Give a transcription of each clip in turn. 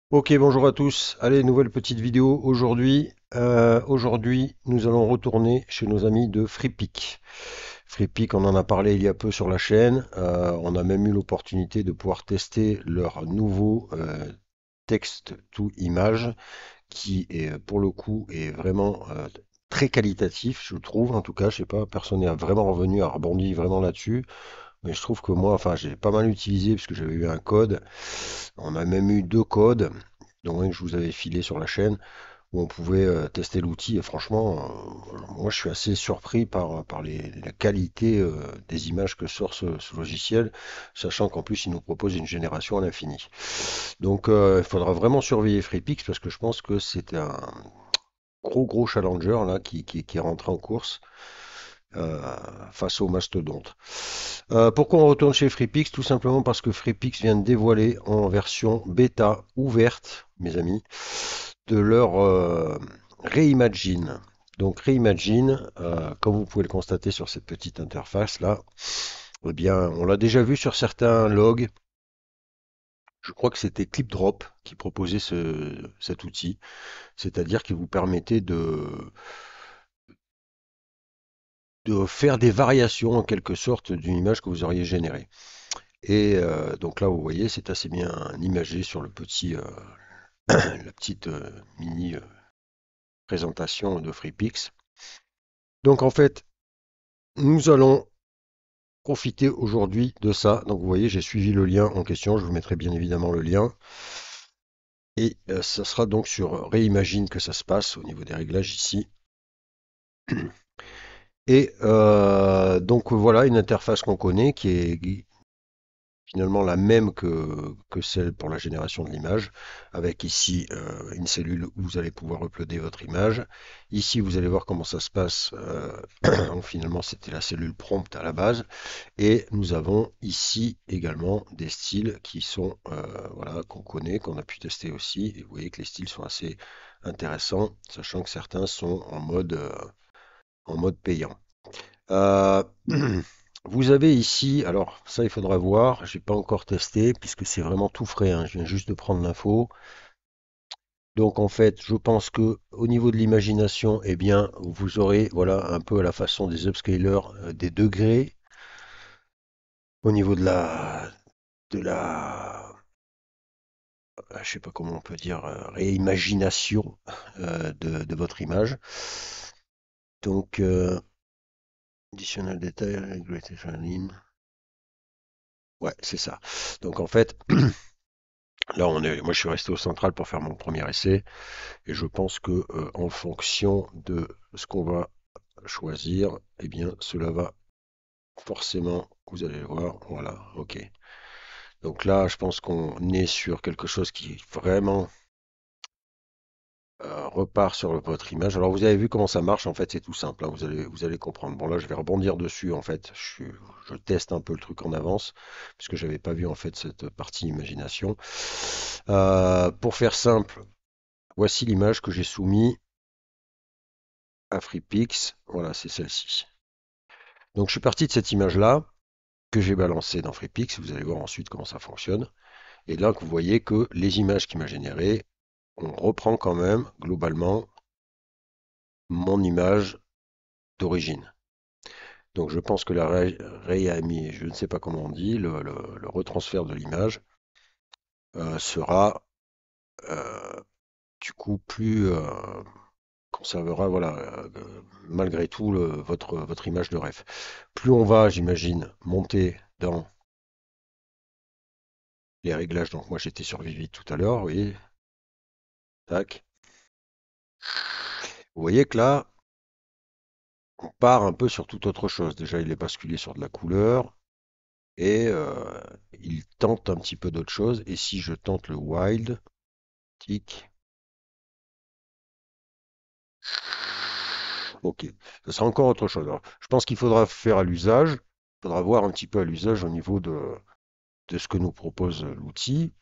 Ok, bonjour à tous. Allez, nouvelle petite vidéo aujourd'hui. Aujourd'hui, nous allons retourner chez nos amis de FreePic. FreePic, on en a parlé il y a peu sur la chaîne. On a même eu l'opportunité de pouvoir tester leur nouveau texte to image qui est pour le coup est vraiment très qualitatif, je trouve. En tout cas, je sais pas, personne n'est vraiment revenu à rebondir vraiment là-dessus. Mais je trouve que moi, enfin, j'ai pas mal utilisé parce que j'avais eu un code. On a même eu deux codes, dont un que je vous avais filé sur la chaîne, où on pouvait tester l'outil. Et franchement, moi, je suis assez surpris par la qualité des images que sort ce logiciel, sachant qu'en plus, il nous propose une génération à l'infini. Donc, il faudra vraiment surveiller FreePix parce que je pense que c'est un gros challenger là qui est rentré en course euh, face au mastodonte. Pourquoi on retourne chez FreePix? Tout simplement parce que FreePix vient de dévoiler en version bêta ouverte, mes amis, de leur Reimagine. Donc Reimagine, comme vous pouvez le constater sur cette petite interface là, eh bien, on l'a déjà vu sur certains logs. Je crois que c'était ClipDrop qui proposait cet outil, c'est-à-dire qui vous permettait de faire des variations en quelque sorte d'une image que vous auriez générée. Et donc là, vous voyez, c'est assez bien imagé sur la petite mini présentation de FreePix. Donc en fait, nous allons profiter aujourd'hui de ça. Donc vous voyez, j'ai suivi le lien en question. Je vous mettrai bien évidemment le lien. Et ça sera donc sur Reimagine que ça se passe au niveau des réglages ici. Et donc voilà, une interface qu'on connaît qui est finalement la même que celle pour la génération de l'image, avec ici une cellule où vous allez pouvoir uploader votre image. Ici, vous allez voir comment ça se passe. Finalement, c'était la cellule prompt à la base. Et nous avons ici également des styles qui sont, voilà, qu'on connaît, qu'on a pu tester aussi. Et vous voyez que les styles sont assez intéressants, sachant que certains sont en mode payant. Euh, Vous avez ici, alors ça il faudra voir, j'ai pas encore testé puisque c'est vraiment tout frais, hein, je viens juste de prendre l'info. Donc en fait, je pense que au niveau de l'imagination, eh bien, vous aurez, voilà, un peu à la façon des upscalers, des degrés au niveau de la, je sais pas comment on peut dire, réimagination de votre image. Donc, additional detail, greatest line. Ouais, c'est ça. Donc en fait, là, moi, je suis resté au central pour faire mon premier essai, et je pense que en fonction de ce qu'on va choisir, eh bien, cela va forcément, vous allez le voir, voilà, ok. Donc là, je pense qu'on est sur quelque chose qui vraiment repart sur votre image. Alors, vous avez vu comment ça marche, en fait, c'est tout simple, hein, vous allez comprendre. Bon, là, je vais rebondir dessus, en fait, je teste un peu le truc en avance, puisque j'avais pas vu, en fait, cette partie imagination. Pour faire simple, voici l'image que j'ai soumise à FreePix. Voilà, c'est celle-ci. Donc je suis parti de cette image-là que j'ai balancée dans FreePix. Vous allez voir ensuite comment ça fonctionne. Et là, vous voyez que les images qu'il m'a générées, on reprend quand même globalement mon image d'origine. Donc je pense que la réami, je ne sais pas comment on dit, le retransfert de l'image sera euh, du coup plus conservera, voilà, malgré tout votre image de ref. Plus on va, j'imagine, monter dans les réglages, donc moi j'étais sur Vivid tout à l'heure, oui, tac. Vous voyez que là, on part un peu sur toute autre chose. Déjà, il est basculé sur de la couleur et il tente un petit peu d'autre chose. Et si je tente le wild, tic, ok, ça sera encore autre chose. Alors, je pense qu'il faudra faire à l'usage, il faudra voir un petit peu à l'usage au niveau de ce que nous propose l'outil.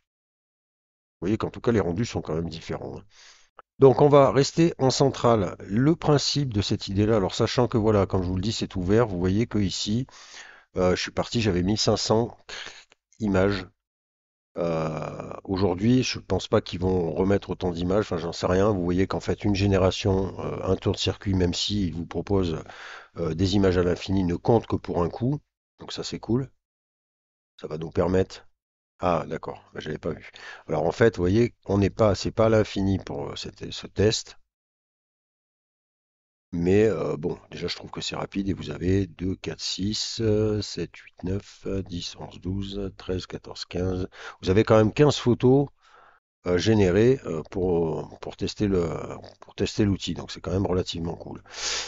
Vous voyez qu'en tout cas, les rendus sont quand même différents, hein. Donc, on va rester en centrale. Le principe de cette idée-là, alors sachant que voilà, comme je vous le dis, c'est ouvert, vous voyez que ici, je suis parti, j'avais 1500 images Aujourd'hui, je pense pas qu'ils vont remettre autant d'images, enfin j'en sais rien. Vous voyez qu'en fait une génération, un tour de circuit, même s'ils vous proposent des images à l'infini, ne compte que pour un coup. Donc ça c'est cool. Ça va nous permettre. Ah d'accord, bah, j'avais pas vu. Alors en fait, vous voyez, on n'est pas, c'est pas à l'infini pour ce test. Mais bon, déjà je trouve que c'est rapide et vous avez 2, 4, 6, 7, 8, 9, 10, 11, 12, 13, 14, 15. Vous avez quand même 15 photos générées pour tester l'outil. Donc c'est quand même relativement cool.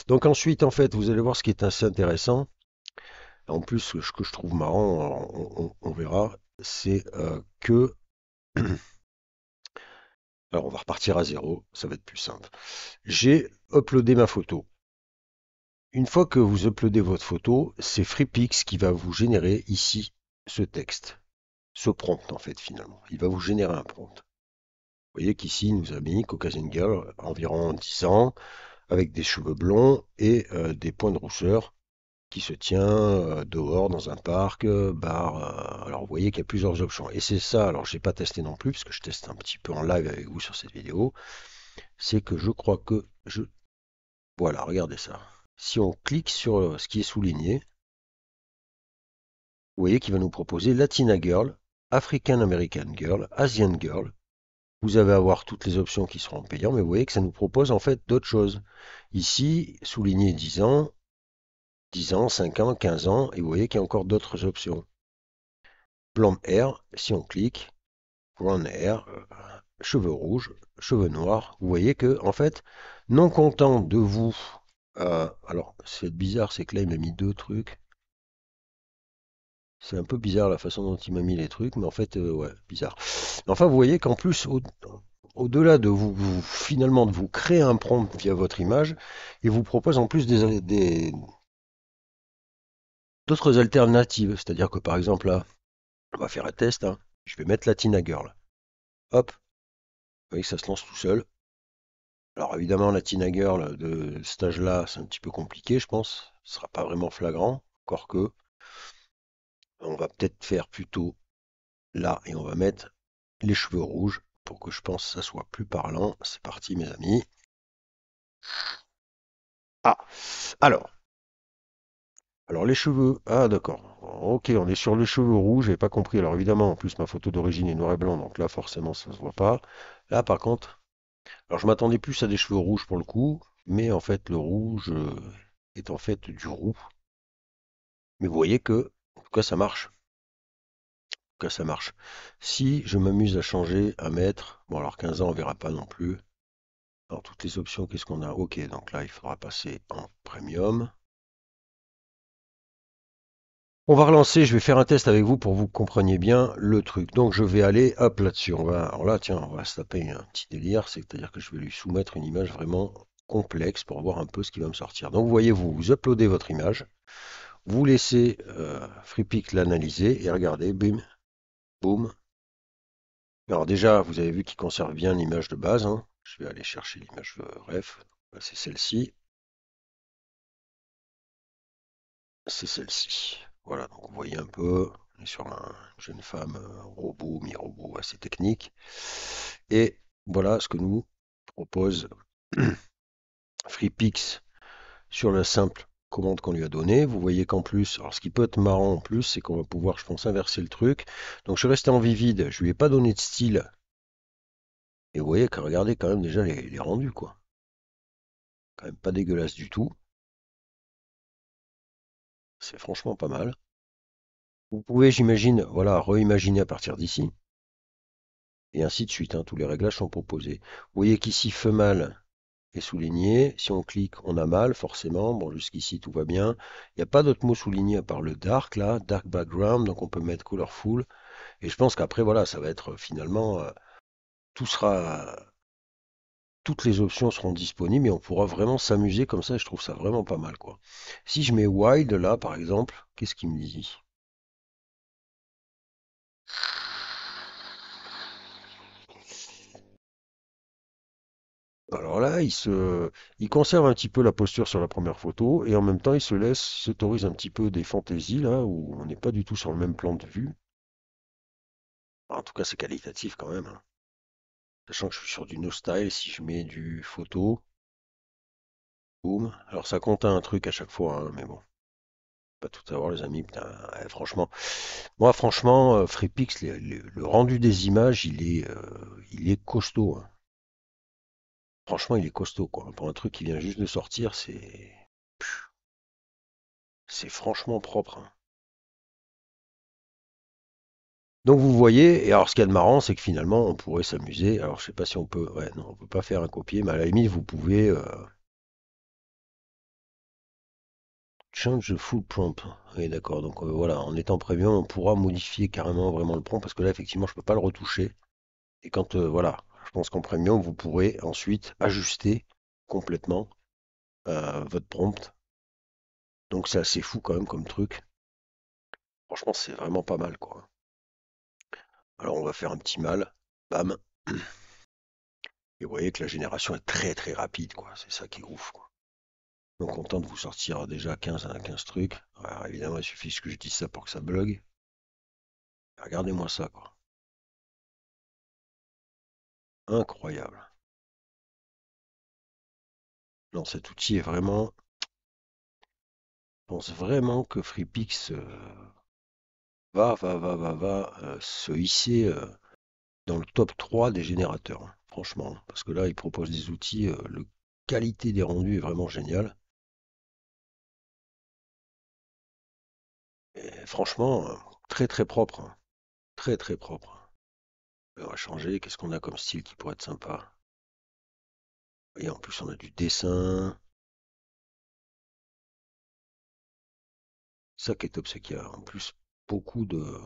Donc ensuite, en fait, vous allez voir ce qui est assez intéressant. En plus, ce que je trouve marrant, on verra, c'est que... Alors on va repartir à zéro, ça va être plus simple. J'ai uploadé ma photo. Une fois que vous uploadez votre photo, c'est FreePix qui va vous générer ici ce texte, ce prompt en fait finalement. Il va vous générer un prompt. Vous voyez qu'ici il nous a mis Caucasian Girl, environ 10 ans, avec des cheveux blonds et des points de rousseur, qui se tient dehors dans un parc, bar. Alors vous voyez qu'il y a plusieurs options. Et c'est ça, alors j'ai pas testé non plus, parce que je teste un petit peu en live avec vous sur cette vidéo, c'est que je crois que je... Voilà, regardez ça. Si on clique sur ce qui est souligné, vous voyez qu'il va nous proposer Latina Girl, African American Girl, Asian Girl. Vous allez avoir toutes les options qui seront payantes, mais vous voyez que ça nous propose en fait d'autres choses. Ici, souligné 10 ans, 10 ans, 5 ans, 15 ans, et vous voyez qu'il y a encore d'autres options. Blonde hair, si on clique, brown hair, cheveux rouges, cheveux noirs. Vous voyez que, en fait, non content de vous... alors, c'est bizarre, c'est que là, il m'a mis deux trucs. C'est un peu bizarre la façon dont il m'a mis les trucs, mais en fait, ouais, bizarre. Enfin, vous voyez qu'en plus, au-delà de finalement, de vous créer un prompt via votre image, il vous propose en plus d'autres alternatives. C'est-à-dire que par exemple, là, on va faire un test, hein. Je vais mettre Latina Girl. Hop, vous voyez que ça se lance tout seul. Alors évidemment, Latina Girl de cet âge-là, c'est un petit peu compliqué, je pense. Ce sera pas vraiment flagrant, encore que. On va peut-être faire plutôt là, et on va mettre les cheveux rouges pour que je pense que ça soit plus parlant. C'est parti, mes amis. Ah, alors, les cheveux. Ah, d'accord. Ok, on est sur les cheveux rouges. J'ai pas compris. Alors évidemment, en plus ma photo d'origine est noir et blanc, donc là forcément ça se voit pas. Là, par contre, alors je m'attendais plus à des cheveux rouges pour le coup, mais en fait le rouge est en fait du roux. Mais vous voyez que, en tout cas, ça marche. En tout cas, ça marche. Si je m'amuse à changer, à mettre, bon alors 15 ans, on verra pas non plus. Alors toutes les options, qu'est-ce qu'on a? Ok, donc là, il faudra passer en premium. On va relancer, je vais faire un test avec vous pour que vous compreniez bien le truc. Donc je vais aller hop là-dessus. Alors là, tiens, on va se taper un petit délire, c'est-à-dire que je vais lui soumettre une image vraiment complexe pour voir un peu ce qui va me sortir. Donc vous voyez, vous uploadez votre image, vous laissez FreePic l'analyser et regardez, bim, boum. Alors déjà, vous avez vu qu'il conserve bien l'image de base, hein. Je vais aller chercher l'image ref. Là, c'est celle-ci. C'est celle-ci. Voilà, donc vous voyez un peu, on est sur une jeune femme robot, mi-robot assez technique. Et voilà ce que nous propose FreePix sur la simple commande qu'on lui a donnée. Vous voyez qu'en plus, alors ce qui peut être marrant en plus, c'est qu'on va pouvoir, je pense, inverser le truc. Donc je suis resté en vivide, je lui ai pas donné de style. Et vous voyez que regardez quand même déjà les rendus, quoi. Quand même pas dégueulasse du tout. C'est franchement pas mal. Vous pouvez, j'imagine, voilà, reimaginer à partir d'ici. Et ainsi de suite, hein, tous les réglages sont proposés. Vous voyez qu'ici, femelle est souligné. Si on clique, on a mal, forcément. Bon, jusqu'ici, tout va bien. Il n'y a pas d'autres mots soulignés à part le dark, là, dark background, donc on peut mettre colorful. Et je pense qu'après, voilà, ça va être finalement, tout sera, toutes les options seront disponibles et on pourra vraiment s'amuser comme ça. Et je trouve ça vraiment pas mal, quoi. Si je mets wild, là, par exemple, qu'est-ce qu'il me dit? Alors là, il conserve un petit peu la posture sur la première photo et en même temps, s'autorise un petit peu des fantaisies là où on n'est pas du tout sur le même plan de vue. En tout cas, c'est qualitatif quand même, hein. Sachant que je suis sur du no style, si je mets du photo, boum. Alors ça compte un truc à chaque fois, hein, mais bon, pas tout avoir les amis. Putain, ouais, franchement, moi franchement, FreePix, le rendu des images, il est costaud, hein. Franchement, il est costaud, quoi. Pour un truc qui vient juste de sortir, c'est franchement propre, hein. Donc vous voyez, et alors ce qu'il y a de marrant, c'est que finalement, on pourrait s'amuser. Alors je sais pas si on peut, ouais, non, on peut pas faire un copier, mais à la limite, vous pouvez change the full prompt. Oui, d'accord. Donc voilà, en étant premium, on pourra modifier carrément vraiment le prompt parce que là, effectivement, je peux pas le retoucher. Et quand voilà, je pense qu'en premium, vous pourrez ensuite ajuster complètement votre prompt. Donc c'est assez fou quand même comme truc. Franchement, c'est vraiment pas mal, quoi. Alors on va faire un petit mal. Bam. Et vous voyez que la génération est très très rapide, quoi. C'est ça qui est ouf, quoi. Donc content de vous sortir déjà 15 trucs. Alors, évidemment, il suffit que je dise ça pour que ça bug. Regardez-moi ça, quoi. Incroyable. Non, cet outil est vraiment. Je pense vraiment que FreePix va se hisser dans le top 3 des générateurs, hein, franchement. Parce que là, il propose des outils, la qualité des rendus est vraiment géniale. Et franchement, très très propre, hein. Très très propre. On va changer. Qu'est-ce qu'on a comme style qui pourrait être sympa? Et en plus, on a du dessin. Ça qui est top, c'est qu'il y a en plus beaucoup de,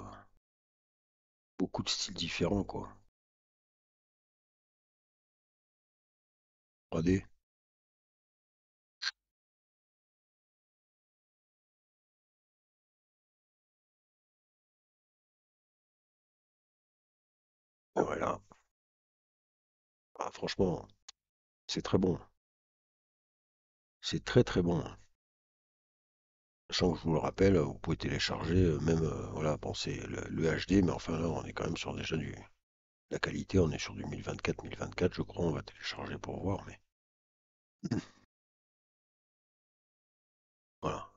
beaucoup de styles différents, quoi. 3D. Voilà. Ah, franchement, c'est très bon. C'est très très bon. Sachant que je vous le rappelle, vous pouvez télécharger même, voilà, bon, c'est le HD, mais enfin là, on est quand même sur déjà la qualité, on est sur du 1024, je crois, on va télécharger pour voir, mais voilà.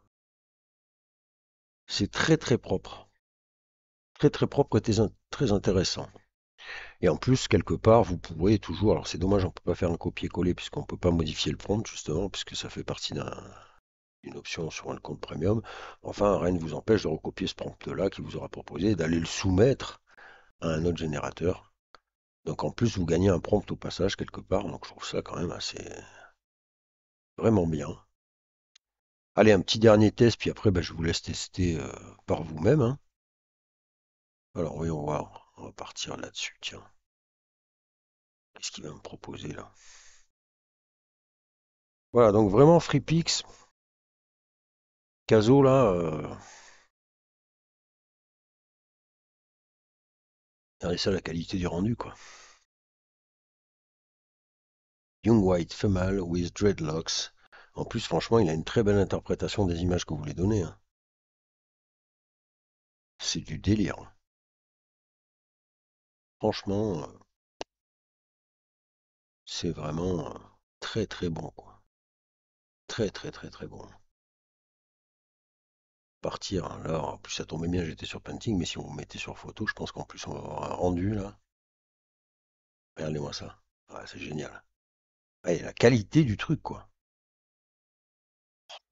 C'est très très propre. Très propre et très intéressant. Et en plus, quelque part, vous pourrez toujours, alors c'est dommage, on peut pas faire un copier-coller puisqu'on peut pas modifier le prompt, justement, puisque ça fait partie d'une option sur un compte premium. Enfin, rien ne vous empêche de recopier ce prompt-là qui vous aura proposé et d'aller le soumettre à un autre générateur. Donc en plus, vous gagnez un prompt au passage quelque part, donc je trouve ça quand même assez vraiment bien. Allez, un petit dernier test, puis après, bah, je vous laisse tester par vous-même, hein. Alors voyons voir, on va partir là-dessus, tiens. Qu'est-ce qu'il va me proposer là? Voilà, donc vraiment FreePix, Caso là, regardez ça la qualité du rendu quoi. Young white female with dreadlocks. En plus, franchement, il a une très belle interprétation des images que vous voulez donner, hein. C'est du délire, hein. Franchement, c'est vraiment très très bon, quoi. Très très très très bon. Partir, hein. Là, en plus, ça tombait bien, j'étais sur Painting, mais si on vous mettez sur photo, je pense qu'en plus, on va avoir un rendu, là. Regardez-moi ça. Ah, c'est génial. Ah, et la qualité du truc, quoi.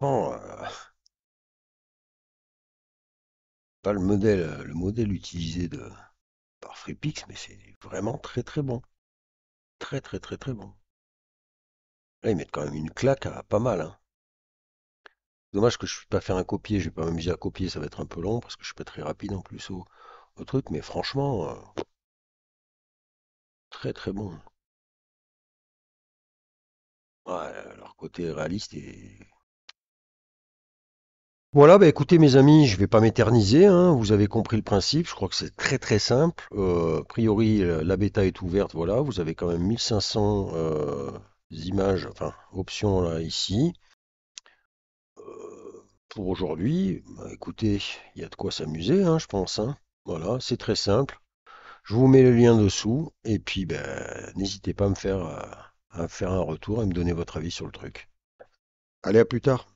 Bon, pas le modèle utilisé par FreePix, mais c'est vraiment très très bon. Très très très très bon. Là, ils mettent quand même une claque à pas mal, hein. Dommage que je ne puisse pas faire un copier, je vais pas m'amuser à copier, ça va être un peu long parce que je suis pas très rapide en plus au truc, mais franchement, très très bon. Ouais, leur côté réaliste et voilà, bah écoutez mes amis, je vais pas m'éterniser, hein, vous avez compris le principe, je crois que c'est très très simple. A priori, la bêta est ouverte, voilà, vous avez quand même 1500 images, enfin options là ici. Pour aujourd'hui, bah, écoutez, il y a de quoi s'amuser, hein, je pense, hein. Voilà, c'est très simple. Je vous mets le lien dessous et puis ben, n'hésitez pas à me faire un retour et me donner votre avis sur le truc. Allez, à plus tard.